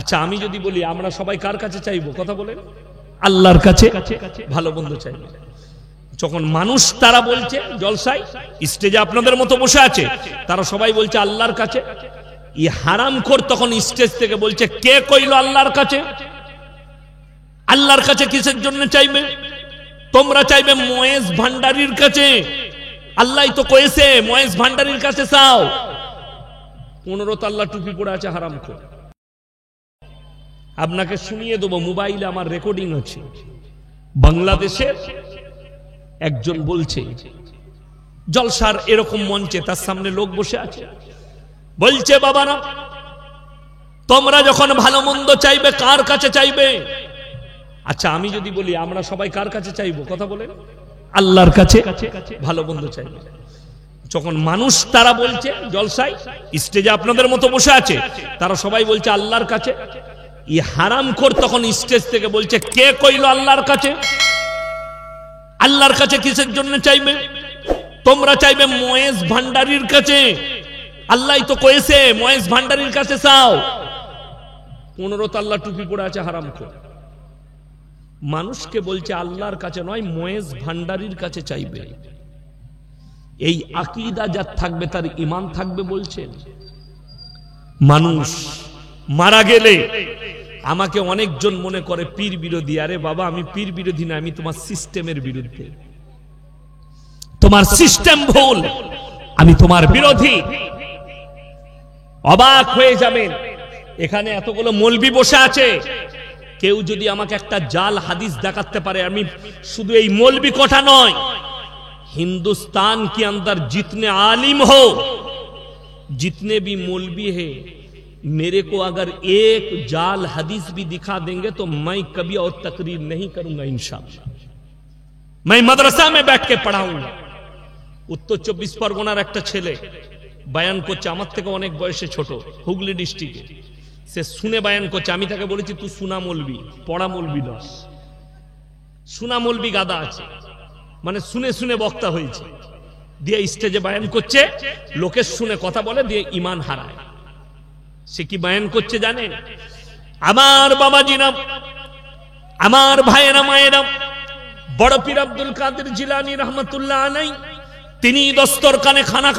আচ্ছা আমি যদি বলি আমরা সবাই কার কাছে চাইবো, কথা বলেন? আল্লাহর কাছে ভালো মন্দ চাইবো। যখন মানুষ তারা বলছে জলসায় স্টেজে আপনাদের মতো বসে আছে, তারা সবাই বলছে আল্লাহর কাছে, এই হারামখোর তখন স্টেজ থেকে বলছে কে কইলো আল্লাহর কাছে? আল্লাহর কাছে কিসের জন্য চাইবে? তোমরা চাইবে ময়েজ ভান্ডারীর কাছে। আল্লাহ তো কয়েছে ময়েজ ভান্ডারীর কাছে চাও। 15 তাল্লা টুপি পরে আছে হারামখোর। আপনাকে শুনিয়ে দেবো, মোবাইলে আমার রেকর্ডিং আছে। বাংলাদেশের একজন বলছে জলসার এরকম মঞ্চে, তার সামনে লোক বসে আছে, বলছে বাবারা তোমরা যখন ভালো মন্দ চাইবে কার কাছে চাইবে? আচ্ছা আমি যদি বলি আমরা সবাই কার কাছে চাইবো, কথা বলেন? আল্লাহর কাছে ভালো মন্দ চাইবে। যখন মানুষ তারা বলছে জলসায় স্টেজে আপনাদের মতো বসে আছে, তারা সবাই বলছে আল্লাহর কাছে, এই হারামখোর তখন স্টেজ থেকে বলছে কে কইলো আল্লাহর কাছে? আল্লাহর কাছে কিসের জন্য চাইবে? তোমরা চাইবে ময়েজ ভান্ডারীর কাছে। আল্লাহ তো কয়েছে ময়েজ ভান্ডারীর কাছে চাও। 15 তাল্লা টুপি পরে আছে হারামখোর। মানুষকে বলছে আল্লাহর কাছে নয়, ময়েজ ভান্ডারীর কাছে চাইবে। এই আকীদা যার থাকবে তার ঈমান থাকবে বলছেন। মানুষ মারা গেলে আমাকে অনেকজন মনে করে পীর বিরোধী। আরে বাবা আমি পীর বিরোধী না, আমি তোমার সিস্টেমের বিরুদ্ধে। তোমার সিস্টেম ভুল, আমি তোমার বিরোধী। অবাক হয়ে যাবেন, এখানে এতগুলো মৌলবি বসে আছে, কেউ যদি আমাকে একটা জাল হাদিস দেখাতে পারে, আমি শুধু এই मौलवी कोठा नয়, हिंदुस्तान के अंदर जितने आलिम हो, जितने भी मौलवी है, मेरे को अगर एक जाल हदीस भी दिखा देंगे तो मैं कभी और तकरीर नहीं करूंगा इंशाअल्लाह। मैं मदरसा में बैठ के पढ़ाऊंगा। उत्तर 24 परगनार एक छेले बयान করছে, আমার থেকে অনেক বয়সে ছোট, হুগলি ডিস্ট্রিক্টে। সে শুনে বয়ান করছে, আমি তাকে বলেছি তুই সুনা মৌলবি, পড়া মৌলবি নস। সুনা মৌলবি গাদা আছে, মানে শুনে শুনে বক্তা হয়েছে, দিয়ে স্টেজে বয়ান করছে, লোকের শুনে কথা বলে, দিয়ে ঈমান হারায়। সে কি বয়ান করছে জানেন? আমার বাবাজিরা, আমার ভাইয়েরা মায়েরা, বড় পীর আব্দুল কাদের জিলানী রহমাতুল্লাহ আলাইহি, তিনি দস্তরখানে খানা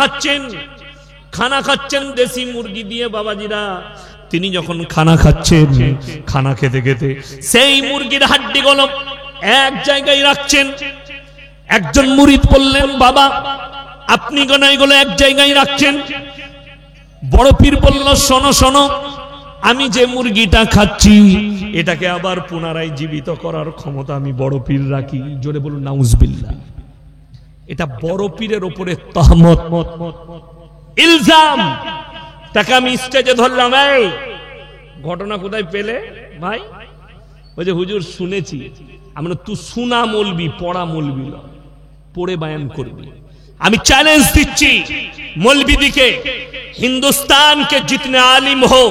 খাচ্ছেন দেশি মুরগি দিয়ে। বাবাজিরা তিনি যখন খানা খাচ্ছেন, খানা খেতে খেতে সেই মুরগির হাড্ডিগুলো এক জায়গায় রাখছেন। একজন মুরিদ বললেন, বাবা আপনি কেন এগুলো এক জায়গায় রাখছেন? বড় পীর বলল, শোনো শোনো, আমি যে মুরগিটা খাচ্ছি এটাকে আবার পুনরায় জীবিত করার ক্ষমতা আমি বড় পীর রাখি। জোরে বলুন নাউজুবিল্লাহ। এটা বড় পীরের উপরে তহমত, ইলজাম। তাকে আমি স্টেজে ধরলাম, এই ঘটনা কোথায় পেলে ভাই? ওই যে হুজুর শুনেছি। আমরা তুই সুনা মৌলবি, পড়া মৌলবি না, পড়ে বয়ান করবি। আমি চ্যালেঞ্জ দিচ্ছি मौलवी दिखे, हिंदुस्तान के जितने आलिम हो,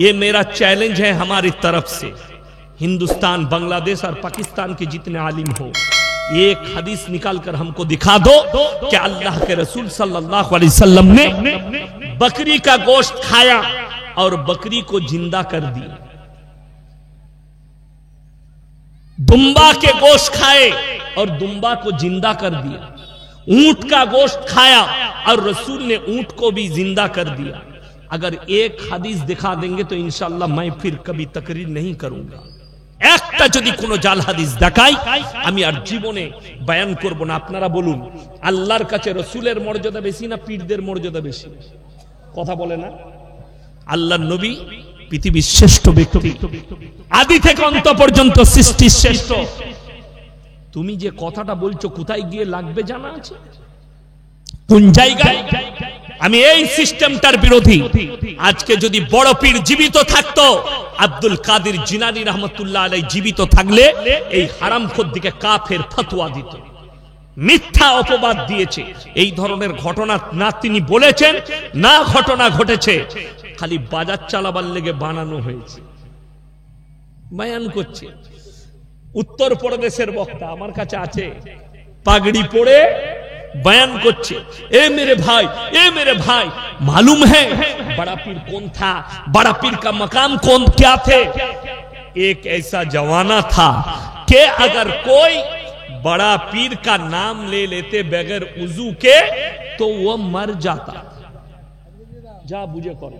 ये मेरा चैलेंज है हमारी तरफ से। हिंदुस्तान, बांग्लादेश और पाकिस्तान के जितने आलिम हो, एक हदीस निकाल कर हमको दिखा दो कि अल्लाह के रसूल सल्लल्लाहु अलैहि वसल्लम ने बकरी का गोश्त खाया और बकरी को जिंदा कर दिया, दुम्बा के गोश्त खाए और दुम्बा को जिंदा कर दिया, ऊंट का गोश्त खाया और रसूल ने ऊंट को भी जिंदा कर दिया। अगर एक हदीस दिखा देंगे तो इंशाअल्लाह मैं फिर कभी तकरीर नहीं करूंगा। একটা যদি কোনো জাল হাদিস দেখাই আমি আর জীবনে বয়ান করব না। আপনারা বলুন, আল্লাহর কাছে রাসূলের মর্যাদা বেশি না পীরদের মর্যাদা বেশি? কথা বলে না? আল্লাহর নবী পৃথিবীর শ্রেষ্ঠ ব্যক্তি, আদি থেকে অন্ত পর্যন্ত সৃষ্টির শ্রেষ্ঠ। তুমি যে কথাটা বলছো কোথায় গিয়ে লাগবে জানা আছে? কোন জায়গায়? আমি এই সিস্টেমটার বিরোধী। আজকে যদি বড় পীর জীবিত থাকতো, আব্দুল কাদের জিলানী রহমাতুল্লাহ আলাইহি জীবিত থাকলে এই হারামখোর দিকে কাফের ফতোয়া দিত, মিথ্যা অপবাদ দিয়েছে। এই ধরনের ঘটনা না তিনি বলেছেন, না ঘটনা ঘটেছে, খালি বাজার চালাবার লেগে বানানো হয়েছে। বয়ান করছে উত্তর প্রদেশের বক্তা, আমার কাছে আছে, পাগড়ি পরে बयान करছে, ए मेरे भाई मालूम है बड़ा पीर कौन था, बड़ा पीर का मकाम कौन क्या थे। एक ऐसा जमाना था कि अगर कोई बड़ा पीर का नाम ले लेते बगैर उजू के तो वो मर जाता। যা বুঝে করো।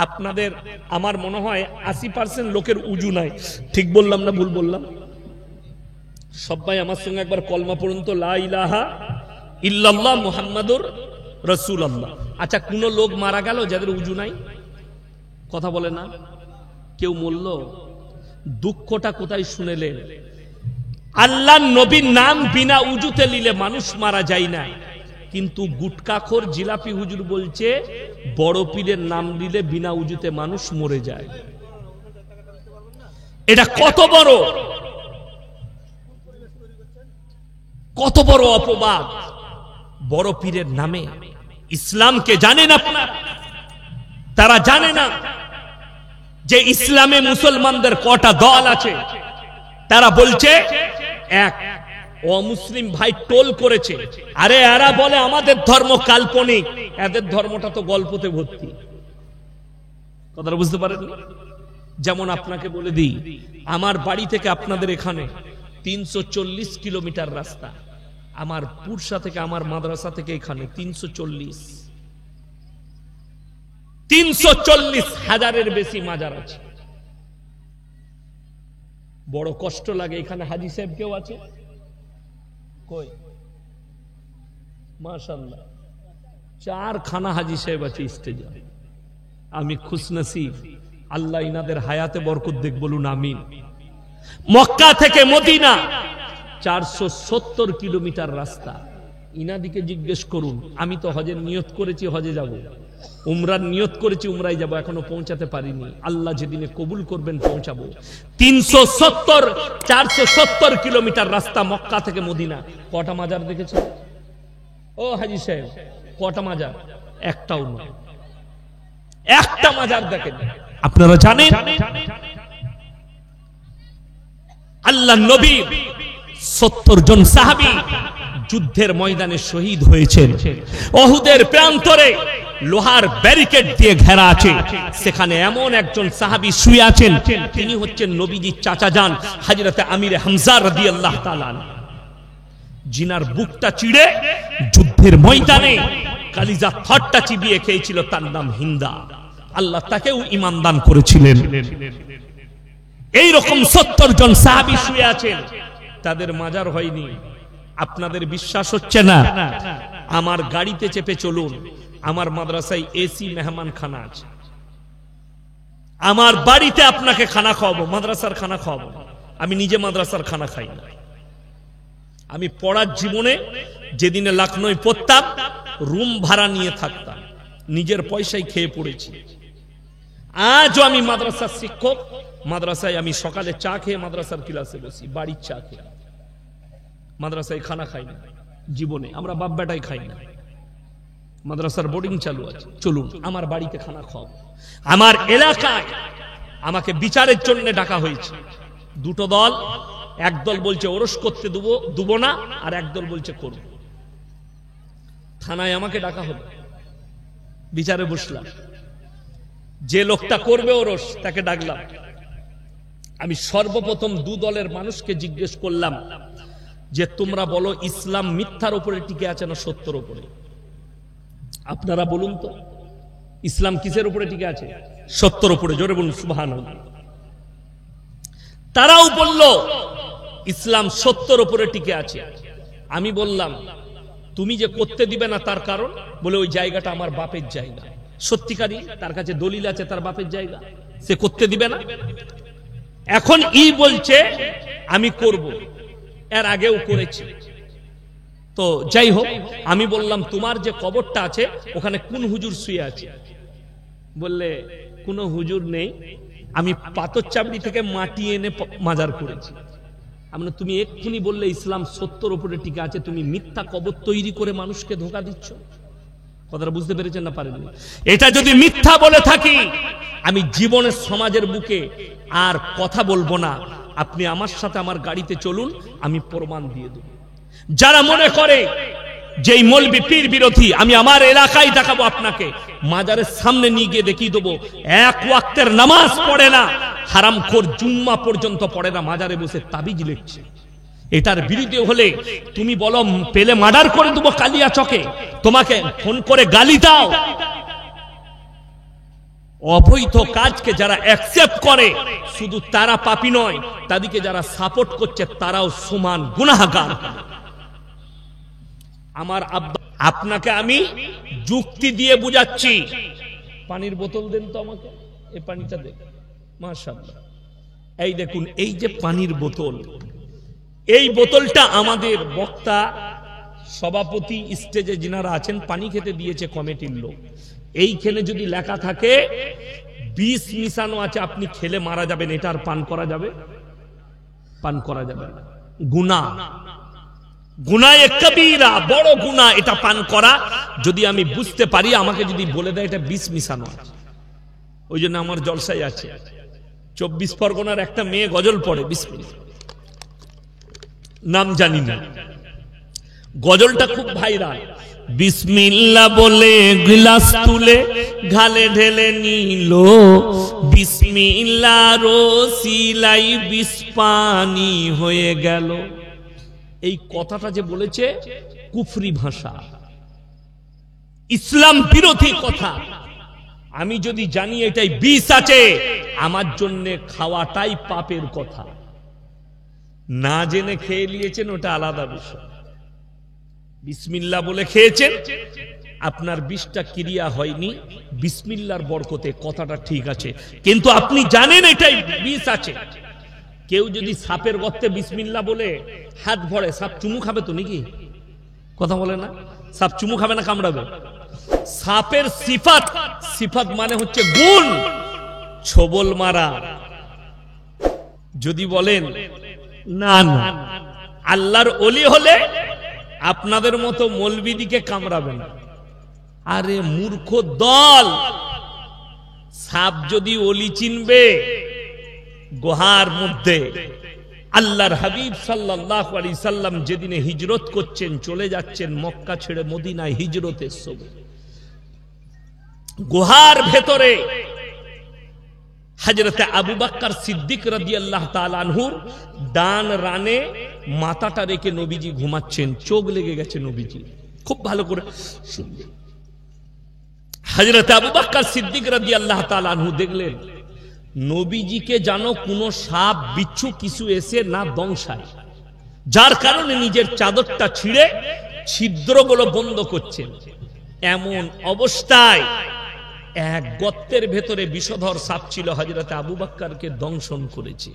আপনাদের আমার মনে হয় 80% লোকের উজু নাই। ঠিক বললাম না ভুল বললাম? সবাই আমার সঙ্গে একবার কলমা পড়ুন তো, লা ইলাহা ইল্লাল্লাহ মুহাম্মাদুর রাসূলুল্লাহ। আচ্ছা, কোন লোক মারা গেল যাদের উজু নাই? কথা বলে না? কেউ মরল? দুঃখটা কোথায় শুনেলেন? আল্লাহর নবীর নাম বিনা উজুতে নিলে মানুষ মারা যায় না, কিন্তু গুটকাখোর জিলাপি হুজুর বলছে বড় পীরের নাম দিলে বিনা উজুতে মানুষ মরে যায়। এটা কত বড় অপবাদ বড় পীরের নামে। ইসলামকে জানেন আপনারা? তারা জানে না যে ইসলামে মুসলমানদের কটা দল আছে। তারা বলছে এক অমুসলিম ভাই টোল করেছে, আরে এরা বলে আমাদের ধর্ম কাল্পনিক, এদের ধর্মটা তো গল্পতে ভর্তি। কথাটা বুঝতে পারেন? যেমন আপনাকে বলে দিই, আমার বাড়ি থেকে আপনাদের এখানে 340 কিলোমিটার রাস্তা। আমার পুরসা থেকে আমার মাদ্রাসা থেকে এখানে 340 হাজারের বেশি মাজার আছে। বড় কষ্ট লাগে। এখানে হাজী সাহেব কেউ আছে? কই? মাশাআল্লাহ, 4 খানা হাজী সাহেব আছে স্টেজে। আমি খুশনসিব, আল্লাহ ইনাদের হায়াতে বরকত দেখ, বলুন আমিন। মক্কা থেকে মদিনা 470 কিলোমিটার রাস্তা। ইনাদিকে জিজ্ঞেস করুন, আমি তো হজের নিয়ত করেছি হজে যাব, উমরার নিয়ত করেছি উমরায় যাব, এখনো পৌঁছাতে পারিনি। আল্লাহ যেদিনে কবুল করবেন পৌঁছাবো। 470 কিলোমিটার রাস্তা মক্কা থেকে মদিনা। কটা মাজার দেখেছে ও হাজী সাহেব? কটা মাজার? একটাও না। একটা মাজার দেখেন। আপনারা জানেন আল্লাহ নবী 70 জন সাহাবী যুদ্ধের ময়দানে শহীদ হয়েছেন। উহুদের প্রান্তরে লোহার ব্যারিকেড দিয়ে ঘেরা আছে, সেখানে এমন একজন সাহাবী শুয়ে আছেন, তিনি হচ্ছেন নবীজির চাচা যান হযরতে আমির হামজা রাদিয়াল্লাহু তাআলা, জিনার বুকটা চিড়ে যুদ্ধের ময়দানে কালিজা থরটা চিবিয়ে খেয়েছিল। তার নাম হিন্দা। আল্লাহ তাকেও ঈমান দান করেছিলেন। এই রকম 70 জন সাহাবী শুয়ে আছেন, তাদের মাজার হয়নি। আপনাদের বিশ্বাস হচ্ছে না? আমার গাড়িতে চেপে চলুন, আমার মাদ্রাসায় এসি মেহমান খানা আছে। আমার বাড়িতে আপনাকে খানা খাওয়াবো, মাদ্রাসার খানা খাওয়াবো। আমি নিজে মাদ্রাসার খানা খাই না। আমি পড়ার জীবনে যেদিনে লখনৌ পড়তাম রুম ভাড়া নিয়ে থাকতাম, নিজের পয়সায় খেয়ে পড়েছি। আজও আমি মাদ্রাসার শিক্ষক, মাদ্রাসায় আমি সকালে চা খেয়ে মাদ্রাসার ক্লাসে বসি, বাড়ির চা খেয়ে। মাদ্রাসায় খানা খাই না জীবনে, আমরা বাপ বেটাই খাই না। মাদ্রাসার বোর্ডিং চালু আছে, চলুন আমার বাড়িতে খানা খাওয়াবো। আমার এলাকায় আমাকে বিচারের জন্য ডাকা হয়েছে। দুটো দল, এক দল বলছে ওরস করতে দেবো না, আর এক দল বলছে করব। থানায় আমাকে ডাকা হলো, বিচারে বসলাম। যে লোকটা করবে ওরস তাকে ডাকলাম। আমি সর্বপ্রথম দু দলের মানুষকে জিজ্ঞেস করলাম যে তোমরা বলো ইসলাম মিথ্যার উপরে টিকে আছে না সত্যের উপরে? আপনারা বলুন তো, ইসলাম কিসের উপরে টিকে আছে? সত্যের উপরে। জোরে বলুন সুবহানাল্লাহ। তারাও বলল ইসলাম সত্যের উপরে টিকে আছে। আমি বললাম তুমি যে করতে দিবে না তার কারণ? বলে ওই জায়গাটা আমার বাপের জায়গা। সত্যিকারই তার কাছে দলিল আছে তার বাপের জায়গা, সে করতে দিবে না। এখন ই বলছে আমি করব, এর আগেও করেছি। তো যাই হোক, আমি বললাম তোমার যে কবরটা আছে ওখানে কোন হুজুর শুয়ে আছে? বললে কোনো হুজুর নেই, আমি পাথর চাবড়ি থেকে মাটি এনে মাজার করেছি। আমরা তুমি এক্ষুনি বললে ইসলাম সত্যের উপরে টিকে আছে, তুমি মিথ্যা কবর তৈরি করে মানুষকে ধোঁকা দিচ্ছ। কথাটা বুঝতে পেরেছেন না পারেননি? এটা যদি মিথ্যা বলে থাকি আমি জীবনের সমাজের বুকে আর কথা বলবো না। আপনি আমার সাথে আমার গাড়িতে চলুন, আমি প্রমাণ দিয়ে দেব। যারা মনে করে যেই মৌলবি পীর বিরোধী, আমি আমার এলাকায় দেখাবো আপনাকে, মাজারের সামনে নিয়ে গিয়ে দেখিয়ে দেবো এক ওয়াক্তের নামাজ পড়ে না, হারামখোর জুম্মা পর্যন্ত পড়ে না, মাজারে বসে তাবিজ লিখছে। এটার বিরুদ্ধে হলে তুমি বলো পেলে মার্ডার করে দেবো কালিয়া চকে, তোমাকে ফোন করে গালি দাও। অবৈধ কাজকে যারা অ্যাকসেপ্ট করে শুধু তারা পাপী নয়, তাদেরকে যারা সাপোর্ট করছে তারাও সমান গুনাহগার। আমার আব্বা, আপনাকে আমি যুক্তি দিয়ে বুঝাচ্ছি। পানির বোতল দেন তো আমাকে, এই পানিটা দেন। মাশাআল্লাহ, এই দেখুন, এই যে পানির বোতল, এই বোতলটা আমাদের বক্তা সভাপতি স্টেজে যিনারা আছেন পানি খেতে দিয়েছে কমিটির লোক। এইখানে যদি লেখা থাকে বিষ মিশানো আছে, আপনি খেলে মারা যাবেন, এটা আর পান করা যাবে? পান করা যাবে না, গুনাহ, গুনাহে কবিরা, বড় গুনাহ এটা পান করা। যদি আমি বুঝতে পারি, আমাকে যদি বলে দেয় এটা বিষ মিশানো আছে। ওই জন্য আমার জলসায় আছে 24 পরগনার একটা মেয়ে গজল পড়ে, বিসমিল্লাহ, নাম জানি না, গজলটা খুব ভাইরাল। বিসমিল্লাহ বলে গ্লাস তুলে ঘালে ঢেলে নিল, বিসমিল্লাহ রসিলাই বিষ পানি হয়ে গেল। এই কথাটা যে বলেছে কুফরি ভাষা, ইসলাম বিরোধী কথা। আমি যদি জানি এটাই বিষ আছে, আমার জন্য খাওয়াটাই পাপের কথা। না জেনে খেয়ে নিয়েছেন ওটা আলাদা বিষয়, বিসমিল্লাহ বলে খেয়েছেন, আপনার বিষটা ক্রিয়া হয়নি, বিসমিল্লাহর বরকতে কথাটা ঠিক আছে, কিন্তু আপনি জানেন এটাই বিষ আছে। কেউ যদি সাপের গর্তে বিসমিল্লাহ বলে হাত ভরে, সাপ চুমু খাবে তো নাকি? কথা বলে না, সাপ চুমু খাবে না, কামড়াবে। সাপের সিফাত, সিফাত মানে হচ্ছে গুণ, ছোবল মারা। যদি বলেন না না, আল্লাহর ওলি হলে আপনাদের মতো মৌলবিদিকে কামড়াবে না। আরে মূর্খ দল, সাপ যদি ওলি চিনবে, গুহার মধ্যে আল্লাহর হাবিব সাল্লাল্লাহু আলাইহি সাল্লাম যেদিনে হিজরত করছেন, চলে যাচ্ছেন মক্কা ছেড়ে মদিনায় হিজরতের সময়, গুহার ভেতরে হযরতে আবু বকর সিদ্দিক রাদিয়াল্লাহু তাআলা আনহুর ডান রানে মাথাটা রেখে নবীজি ঘুমাচ্ছেন, চোখ লেগে গেছে নবীজি। খুব ভালো করে শুনবেন। হযরতে আবু বকর সিদ্দিক রাদিয়াল্লাহু তাআলা আনহু দেখলেন নবীজিকে যেন কোনো সাপ বিচ্ছু কিছু এসে না দংশায়, যার কারণে নিজের চাদরটা ছিঁড়ে ছিদ্রগুলো বন্ধ করছেন। এমন অবস্থায় এক গর্তের ভেতরে বিষধর সাপ ছিল, হযরতে আবু বকরকে দংশন করেছে।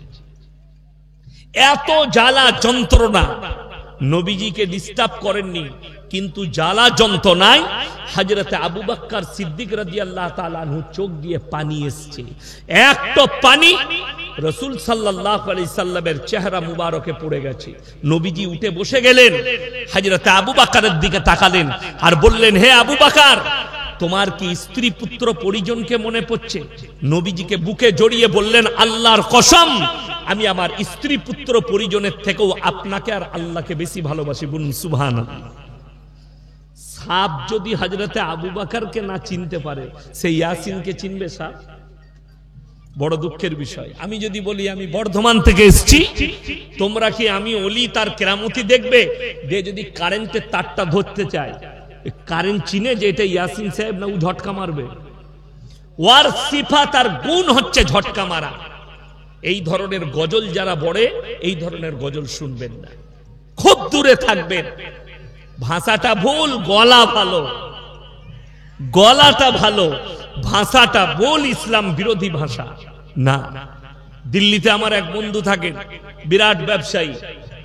এত জ্বালা যন্ত্রণা, নবীজিকে ডিস্টার্ব করেননি, কিন্তু জ্বালা যন্ত্রণায় হযরতে আবু বকর সিদ্দিক রাদিয়াল্লাহু তাআলা আনহু চোখ দিয়ে পানি এসছে। একটা পানি রাসূল সাল্লাল্লাহু আলাইহি সাল্লামের চেহারা মুবারকে পড়ে গেছে। নবীজি উঠে বসে গেলেন, হযরতে আবু বকরের দিকে তাকালেন আর বললেন, হে আবু বকর, তোমার কি স্ত্রী পুত্র পরিজনকে মনে পড়ছে? নবীজিকে বুকে জড়িয়ে বললেন, আল্লাহর কসম, আমি আমার স্ত্রী পুত্র পরিজনের থেকেও আপনাকে আর আল্লাহকে বেশি ভালোবাসি। বলুন সুবহানাল্লাহ। সাপ যদি হযরতে আবু বকরকে না চিনতে পারে, সে ইয়াসিনকে চিনবে সাপ? বড় দুঃখের বিষয়। আমি যদি বলি আমি বর্ধমান থেকে এসেছি, তোমরা কি আমি ওলি তার কেরামতি দেখবে? যে যদি কারেন্টের তারটা ধরতে চায়, কারেন্ট চিনে যে এটা ইয়াসিন সাহেব না, ও ঝটকা মারবে। ওয়ার সিফাত আর গুণ হচ্ছে ঝটকা মারা। এই ধরনের গজল যারা বলে, এই ধরনের গজল শুনবেন না, খুব দূরে থাকবেন। ভাষাটা ভুল, গলা ভালো, গলাটা ভালো, ভাষাটা ভুল, ইসলাম বিরোধী ভাষা না। দিল্লিতে আমার এক বন্ধু থাকেন, বিরাট ব্যবসায়ী,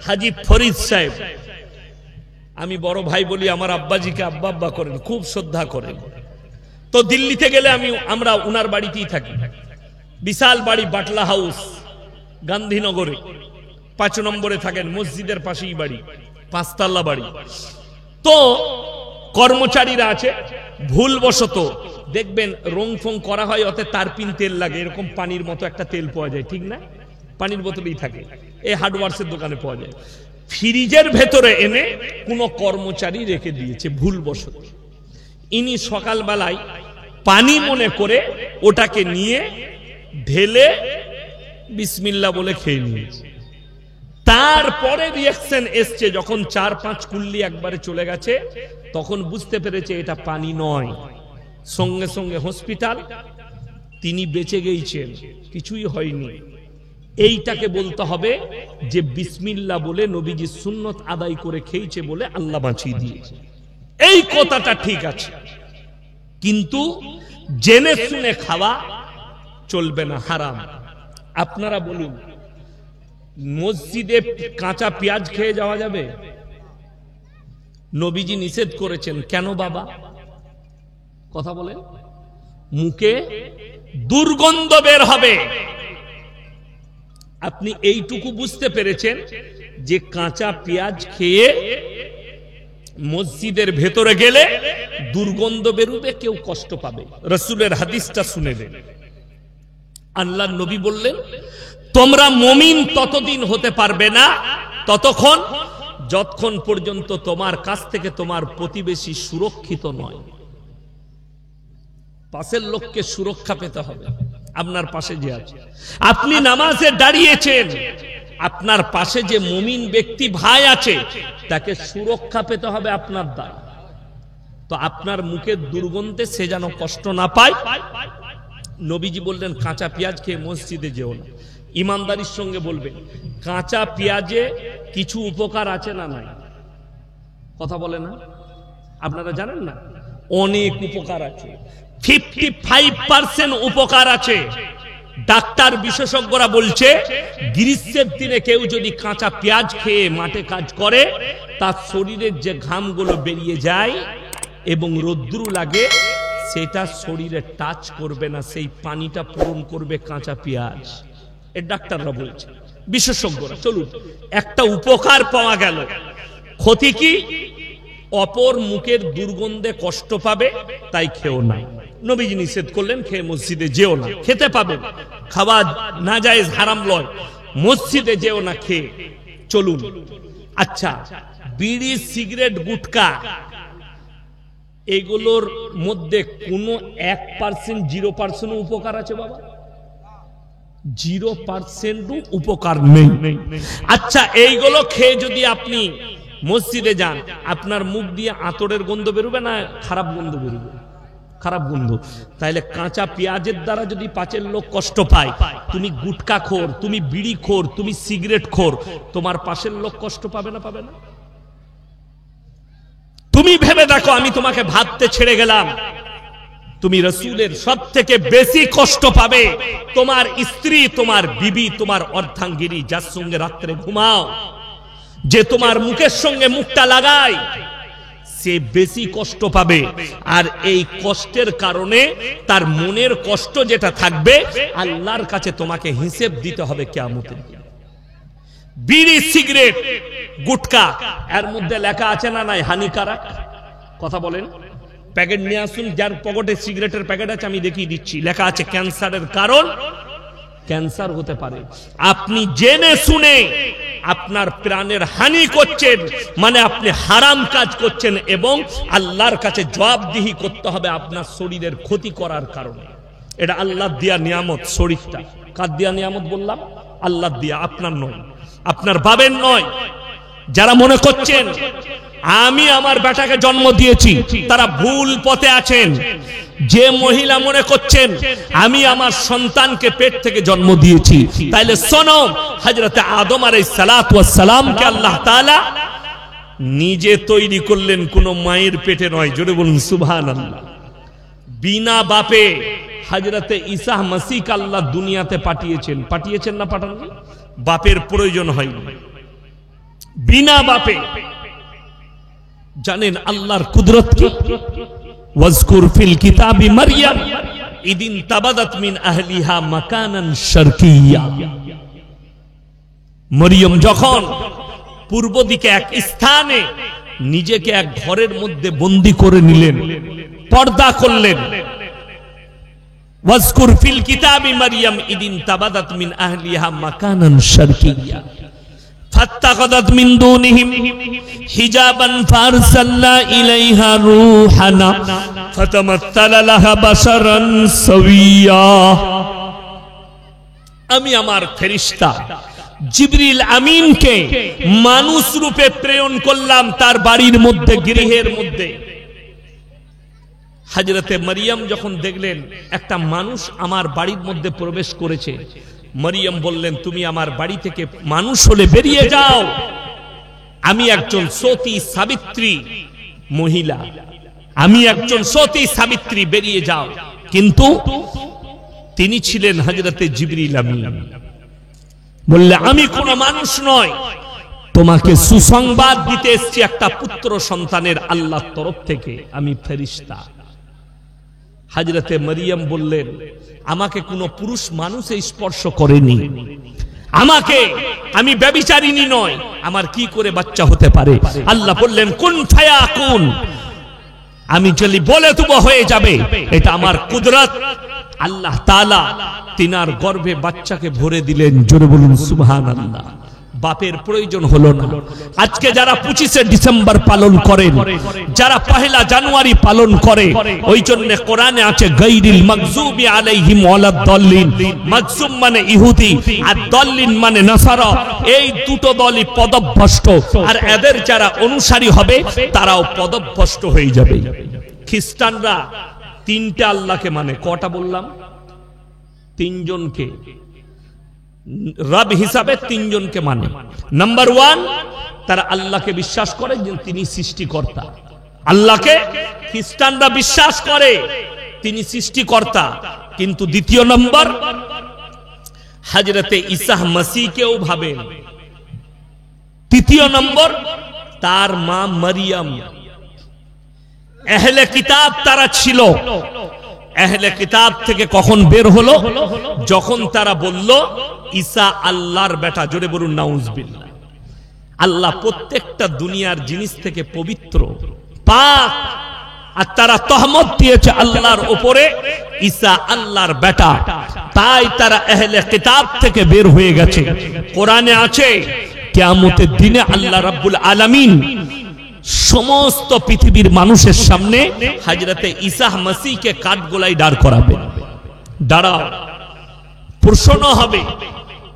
হাজী ফরিদ সাহেব। আমি বড় ভাই বলি, আমার আব্বাজিকে আব্বা আব্বা করেন, খুব শ্রদ্ধা করেন। তো দিল্লিতে গেলে আমরা উনার বাড়িতেই থাকি। বিশাল বাড়ি, বাটলা হাউস, গান্ধীনগরে 5 নম্বরে থাকেন, মসজিদের পাশেই বাড়ি, 5 তলা বাড়ি। তো কর্মচারীরা আছে, ভুলবশত দেখবেন রং ফং করা হয়, ওতে তারপিন তেল লাগে, এরকম পানির মতো একটা তেল পাওয়া যায়, ঠিক না? পানির বোতলেই থাকে, এই হার্ডওয়ার্সের দোকানে পাওয়া যায়। ফ্রিজের ভেতরে এনে কোনো কর্মচারী রেখে দিয়েছে ভুলবশত। ইনি সকালবেলায় পানি মনে করে ওটাকে নিয়ে ঢেলে বিসমিল্লাহ বলে খেয়ে নিয়েছে। তারপরে রিঅ্যাকশন এসছে, যখন 4-5 কুল্লি একবারে চলে গেছে, তখন বুঝতে পেরেছে এটা পানি নয়। সঙ্গে সঙ্গে হসপিটাল, তিনি বেঁচে গিয়েছেন, কিছুই হয়নি। এইটাকে বলতে হবে যে বিসমিল্লাহ বলে নবীজি সুন্নত আদায় করে খেয়েছে বলে আল্লাহ বাঁচিয়ে দিয়েছে। এই কথাটা ঠিক আছে, কিন্তু জেনে শুনে খাওয়া চলবে না, হারাম। আপনারা বলুন, মসজিদে কাঁচা পেঁয়াজ খেয়ে যাওয়া যাবে? নবীজি নিষেধ করেছেন। কেন বাবা? কথা বলেন। মুখে দুর্গন্ধ বের হবে। আপনি এইটুকু বুঝতে পেরেছেন যে কাঁচা পেঁয়াজ খেয়ে মসজিদের ভেতরে গেলে দুর্গন্ধ বেরোবে, কেউ কষ্ট পাবে। রাসূলের হাদিসটা শুনে দেন। আল্লাহর নবী বললেন, তোমরা মুমিন ততদিন হতে পারবে না ততক্ষণ যতক্ষণ পর্যন্ত তোমার কাছ থেকে তোমার প্রতিবেশী সুরক্ষিত নয়। পাশের লোককে সুরক্ষা পেতে হবে। আপনার পাশে যে আছে, আপনি নামাজে দাঁড়িয়েছেন, আপনার পাশে যে মুমিন ব্যক্তি ভাই আছে তাকে সুরক্ষা পেতে হবে আপনার দ্বারা। তো আপনার মুখের দুর্গন্ধে সে যেন কষ্ট না পায়। নবীজি বললেন, কাঁচা পেঁয়াজ খেয়ে মসজিদে যেও না। ইমানদারির সঙ্গে বলবেন, কাঁচা পেঁয়াজে কিছু উপকার আছে না নাই? কথা বলে না? আপনারা জানেন না? অনেক উপকার আছে। 55% উপকার আছে। ডাক্তার বিশেষজ্ঞরা বলছে, গ্রীষ্মের দিনে কেউ যদি কাঁচা পেঁয়াজ খেয়ে মাঠে কাজ করে, তার শরীরের যে ঘামগুলো বেরিয়ে যায় এবং রোদ্দুর লাগে, সেটা শরীরে টাচ করবে না, সেই পানিটা পূরণ করবে কাঁচা পেঁয়াজ। এর ডাক্তাররা বলছে, বিশেষজ্ঞরা। চলুন, একটা উপকার পাওয়া গেল। ক্ষতি কি? অপর মুখের দুর্গন্ধে কষ্ট পাবে, তাই খেও না। নবীজি নিষেধ করলেন, খেয়ে মসজিদে যেও না। খেতে পাবে, খাওয়া নাজায়েজ, হারাম লয়, মসজিদে যেও না খেয়ে। চলুন, আচ্ছা, বিড়ি, সিগারেট, গুটকা, এগুলোর মধ্যে কোনো 1%, 0% উপকার আছে বাবা? 0% উপকার নেই। আচ্ছা, এইগুলো খেয়ে যদি আপনি মসজিদে যান, আপনার মুখ দিয়ে আতরের গন্ধ বেরোবে না খারাপ গন্ধ বেরোবে? খারাপ গন্ধ। তাইলে কাঁচা পেঁয়াজের দ্বারা যদি পাঁচের লোক কষ্ট পায়, তুমি গুটকা খোর, তুমি বিড়ি খোর, তুমি সিগারেট খোর, তোমার পাশের লোক কষ্ট পাবে না? পাবে না? তুমি ভেবে দেখো, আমি তোমাকে ভাবতে ছেড়ে গেলাম, তুমি রাসূলের সব থেকে বেশি কষ্ট পাবে তোমার স্ত্রী, তোমার বিবি, তোমার অর্ধাঙ্গিনী, যার সঙ্গে রাত্রে ঘুমাও, যে তোমার মুখের সঙ্গে মুখটা লাগায়, সে বেশি কষ্ট পাবে। আর এই কষ্টের কারণে তার মনের কষ্ট যেটা থাকবে, আল্লাহর কাছে তোমাকে হিসেব দিতে হবে কিয়ামতের দিন। বিড়ি, সিগারেট, গুটকা, এর মধ্যে লেখা আছে না নাই হানিকারক? কথা বলেন। প্যাকেট নিয়ে আসুন, যার পকেটে সিগারেটের প্যাকেট আছে আমি দেখিয়ে দিচ্ছি, লেখা আছে ক্যান্সারের কারণ, ক্যান্সার হতে পারে। আপনি জেনে শুনে আপনার প্রাণের হানি করছেন, মানে আপনি হারাম কাজ করছেন, এবং আল্লাহর কাছে জবাবদিহি করতে হবে আপনার শরীরের ক্ষতি করার কারণে। এটা আল্লাহ দিয়া নিয়ামত। শরীরটা কার দিয়া নিয়ামত বললাম? আল্লাহ দিয়া, আপনার নয়, আপনার বাবের নয়। যারা মনে করছেন আমি আমার বেটাকে জন্ম দিয়েছি, তারা ভুল পথে আছেন। যে মহিলা মনে করছেন আমি আমার সন্তানকে পেট থেকে জন্ম দিয়েছি, তাইলে শোনো, হযরত আদম আলাইহিস সালাতু ওয়াস সালামকে আল্লাহ তাআলা নিজে তৈরি করলেন, কোন মায়ের পেটে নয়। জোরে বলুন সুবহানাল্লাহ। বিনা বাপে হযরত ঈসা মসিহকে আল্লাহ দুনিয়াতে পাঠিয়েছেন। পাঠিয়েছেন না পাঠাননি? বাপের প্রয়োজন হয়নি, বিনা বাপে। জানেন আল্লাহর কুদরত কি? ওয়াজকুর ফিল কিতাবি মারইয়াম ইদিন তাবাদাত মিন আহলিহা মাকানান শারকিয়্যা। মরিয়ম যখন পূর্ব দিকে এক স্থানে নিজেকে এক ঘরের মধ্যে বন্দী করে নিলেন, পর্দা করলেন। ওয়াজকুর ফিল কিতাবি মারইয়াম ইদিন তাবাদাত মিন আহলিহা মাকানান শারকিয়্যা ফাত্তাখাযাত মিন দুনিহিম হিজাবান ফারসালনা ইলাইহা রূহানা ফাতামাত্তালা লাহা বাশারান সাওয়িয়া। আমি আমার ফেরেশতা জিবরিল আমিনকে মানুষ রূপে প্রেরণ করলাম তার বাড়ির মধ্যে, গৃহের মধ্যে। হযরতে মারিয়াম যখন দেখলেন একটা মানুষ আমার বাড়ির মধ্যে প্রবেশ করেছে, মারিয়াম বললেন, তুমি আমার বাড়ি থেকে মানুষ হলে বেরিয়ে যাও, আমি একজন সতী সাবিত্রী মহিলা, আমি একজন সতী সাবিত্রী, বেরিয়ে যাও। কিন্তু তিনি ছিলেন হযরতে জিবরিল আমিন। বললে, আমি কোন মানুষ নয়, তোমাকে সুসংবাদ দিতে এসেছি একটা পুত্র সন্তানের আল্লাহর তরফ থেকে, আমি ফেরেশতা। হযরতে মারিয়াম বললেন, আমাকে কোনো পুরুষ মানুষ স্পর্শ করেনি, আমাকে, আমি ব্যভিচারিণী নয়, আমার কি করে বাচ্চা হতে পারে? আল্লাহ বললেন, কুন ফায়াকুন, আমি যদি বলে তবু হয়ে যাবে, এটা আমার কুদরত। আল্লাহ তাআলা তিনার গর্ভে বাচ্চাকে ভরে দিলেন। জোরে বলুন সুবহানাল্লাহ। বাপের প্রয়োজন হলো না। আজকে যারা 25শে ডিসেম্বর পালন করেন, যারা 1 জানুয়ারি পালন করে, ওই জন্য কোরআনে আছে গায়রিল মাগযুবি আলাইহিম ওয়ালাদ দাল্লিন। মাগযুব মানে ইহুদি আর দাল্লিন মানে নাসারা। এই দুটো দলই পদভ্রষ্ট, আর এদের যারা অনুসারী হবে তারাও পদভ্রষ্ট হয়ে যাবে। খ্রিস্টানরা 3টা আল্লাহকে মানে, কটা বললাম? 3 জনকে রব হিসাবে 3 জনকে মানে। নাম্বার 1, তারা আল্লাহকে বিশ্বাস করে যে তিনি সৃষ্টিকর্তা। আল্লাহকে খ্রিস্টানরা বিশ্বাস করে তিনি সৃষ্টিকর্তা। কিন্তু দ্বিতীয় নম্বর, হযরতে ঈসা মসিহকেও ভাবেন। তৃতীয় নম্বর, তার মা মারিয়াম। আহলে কিতাব তারা ছিল। আহলে কিতাব থেকে কখন বের হলো? যখন তারা বলল ঈসা আল্লাহর বেটা। জোরে বলুন নাউজুবিল্লাহ। আল্লাহ প্রত্যেকটা দুনিয়ার জিনিস থেকে পবিত্র, পাক, আর তারা তহমত দিয়েছে আল্লাহর উপরে, ঈসা আল্লাহর বেটা। তাই তারা আহলে কিতাব থেকে বের হয়ে গেছে। কোরআনে আছে কিয়ামতের দিনে আল্লাহ রাব্বুল আলামিন সমস্ত পৃথিবীর মানুষের সামনে হযরতে ঈসা মসিহকে কাঠগোলায় দাঁড় করাবে। দাঁড়াও, প্রশ্ন হবে।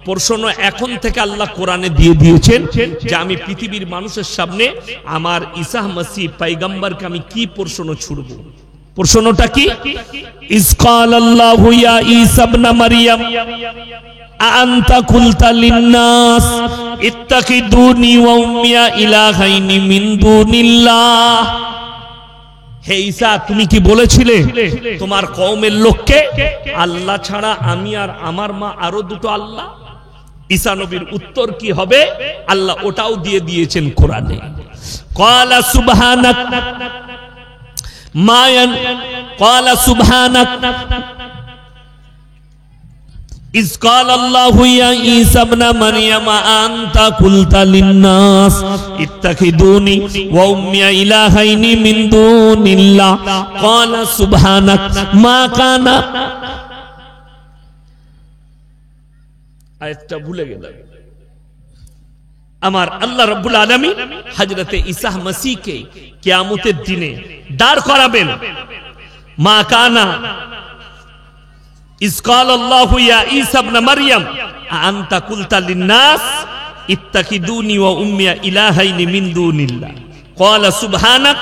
প্রশ্ন এখন থেকে আল্লাহ কোরআনে দিয়ে দিয়েছেন যে আমি পৃথিবীর মানুষের সামনে আমার ঈসা মসিহ পয়গম্বরকে আমি কি প্রশ্ন ছুড়ব। প্রশ্নটা কি? ইজ ক্বালাল্লাহু ইয়া ঈসা ইবনে মারইয়াম আনতা কুলতা লিন-নাস ইত্তাখিদুনি ওয়া উম্মিয়া ইলাহাইনি মিন দুনিল্লাহ। হে ঈসা, তুমি কি বলেছিলে তোমার কওমের লোককে আল্লাহ ছাড়া আমি আর আমার মা আরো দুটো আল্লাহ? ঈসা নবীর উত্তর কি হবে আল্লাহ ওটাও দিয়ে দিয়েছেন কোরআনে। ক্বালা সুবহানাক মায়ান, ক্বালা সুবহানাক ইজ ক্বালাল্লাহু ইয়া ঈসা ইবনে মারইয়াম আনতা কুলতা লিন-নাস ইত্তাখিদুনি ওয়া উম্মিয়া ইলাহাইনি মিন দুনিল্লাহ ক্বালা সুবহানাক মা কানা। আয়াতটা ভুলে গেলাম। আমার আল্লাহ রাব্বুল আলামিন হযরতে ঈসা মসিহকে কিয়ামতের দিনে দাঁড় করাবেন। মা কানা ইজ ক্বালাল্লাহু ইয়া ঈসা ইবনে মারইয়াম আনতা কুলতা লিন-নাস ইত্তাখিদুনি ওয়া উম্মিয়া ইলাহাইনি মিন দুনিল্লাহ ক্বালা সুবহানাক